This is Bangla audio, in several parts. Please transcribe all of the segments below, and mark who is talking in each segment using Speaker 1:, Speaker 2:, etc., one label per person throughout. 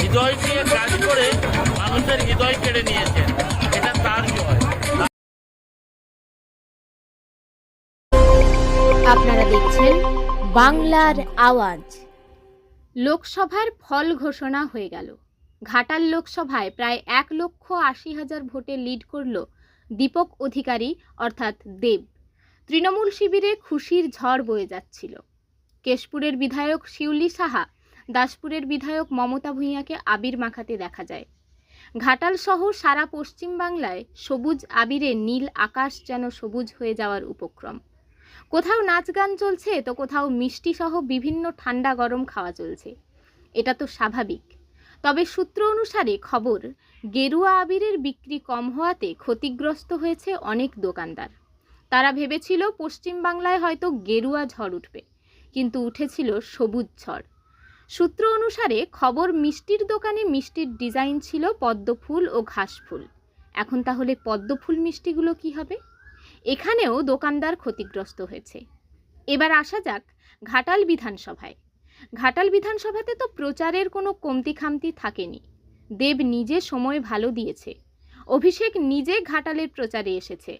Speaker 1: হৃদয় দিয়ে কাজ করে মানুষের হৃদয় কেড়ে নিয়েছেন, এটা তার জয়।
Speaker 2: আপনারা দেখছেন বাংলার আওয়াজ। লোকসভার ফল ঘোষণা হয়ে গেল। ঘাটাল লোকসভায় প্রায় 1,80,000 ভোটে লিড করল দীপক অধিকারী অর্থাৎ দেব। তৃণমূল শিবিরে খুশির ঝড় বয়ে যাচ্ছিল। কেশপুরের বিধায়ক শিউলি সাহা, দাসপুরের বিধায়ক মমতা ভূঁইয়াকে আবির মাখাতে দেখা যায়। ঘাটাল সহ সারা পশ্চিম বাংলায় সবুজ আবিরে নীল আকাশ যেন সবুজ হয়ে যাওয়ার উপক্রম। কোথাও নাচ গান চলছে, তো কোথাও মিষ্টি সহ বিভিন্ন ঠান্ডা গরম খাওয়া চলছে। এটা তো স্বাভাবিক। তবে সূত্র অনুসারে খবর, গেরুয়া আবিরের বিক্রি কম হওয়াতে ক্ষতিগ্রস্ত হয়েছে অনেক দোকানদার। তারা ভেবেছিল পশ্চিম বাংলায় হয়তো গেরুয়া ঝড় উঠবে, কিন্তু উঠেছিল সবুজ ঝড়। সূত্র অনুসারে খবর, মিষ্টির দোকানে মিষ্টির ডিজাইন ছিল পদ্ম ফুল ও ঘাস ফুল। এখন তাহলে পদ্ম ফুল মিষ্টিগুলো কি হবে? এখানেও দোকানদার ক্ষতিগ্রস্ত হয়েছে। এবার আসা যাক ঘাটাল বিধানসভায়। ঘাটাল বিধানসভাতে তো প্রচারের কোনো কমতি খামতি থাকেনি। দেব নিজে সময় ভালো দিয়েছে। অভিষেক নিজে ঘাটালের প্রচারে এসেছে।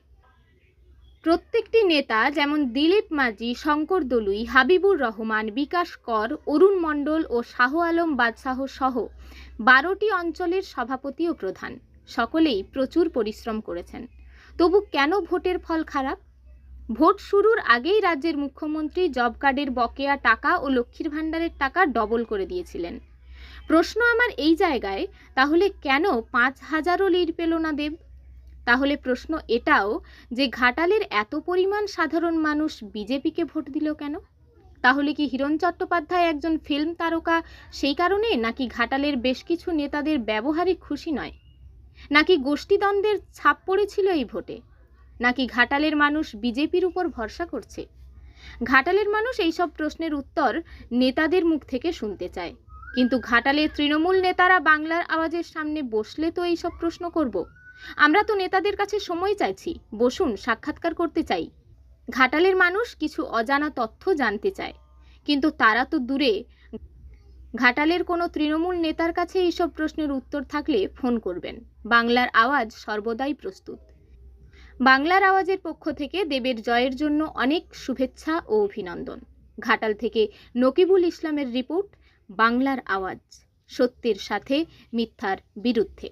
Speaker 2: প্রত্যেকটি নেতা যেমন দিলীপ মাঝি, শঙ্কর দলুই, হাবিবুর রহমান, বিকাশ কর, অরুণ মণ্ডল ও শাহ আলম বাদশাহ সহ 12টি অঞ্চলের সভাপতি ও প্রধান সকলেই প্রচুর পরিশ্রম করেছেন। তবু কেন ভোটের ফল খারাপ? ভোট শুরুর আগেই রাজ্যের মুখ্যমন্ত্রী জব কার্ডের বকেয়া টাকা ও লক্ষ্মীর ভাণ্ডারের টাকা ডবল করে দিয়েছিলেন। প্রশ্ন আমার এই জায়গায়, তাহলে কেন 5,000ও লিড পেল না দেব? তাহলে প্রশ্ন এটাও যে ঘাটালের এত পরিমাণ সাধারণ মানুষ বিজেপিকে ভোট দিল কেন? তাহলে কি হিরণ চট্টোপাধ্যায় একজন ফিল্ম তারকা সেই কারণে, নাকি ঘাটালের বেশ কিছু নেতাদের ব্যবহারিক খুশি নয়, নাকি গোষ্ঠীদ্বন্দ্বের ছাপ পড়েছিল এই ভোটে, নাকি ঘাটালের মানুষ বিজেপির উপর ভরসা করছে? ঘাটালের মানুষ এইসব প্রশ্নের উত্তর নেতাদের মুখ থেকে শুনতে চায়। কিন্তু ঘাটালের তৃণমূল নেতারা বাংলার আওয়াজের সামনে বসলে তো এইসব প্রশ্ন করব। আমরা তো নেতাদের কাছে সময় চাইছি, বসুন, সাক্ষাৎকার করতে চাই। ঘাটালের মানুষ কিছু অজানা তথ্য জানতে চায়, কিন্তু তারা তো দূরে। ঘাটালের কোনো তৃণমূল নেতার কাছে এইসব প্রশ্নের উত্তর থাকলে ফোন করবেন। বাংলার আওয়াজ সর্বদাই প্রস্তুত। বাংলার আওয়াজের পক্ষ থেকে দেবের জয়ের জন্য অনেক শুভেচ্ছা ও অভিনন্দন। ঘাটাল থেকে নকিবুল ইসলামের রিপোর্ট, বাংলার আওয়াজ, সত্যের সাথে মিথ্যার বিরুদ্ধে।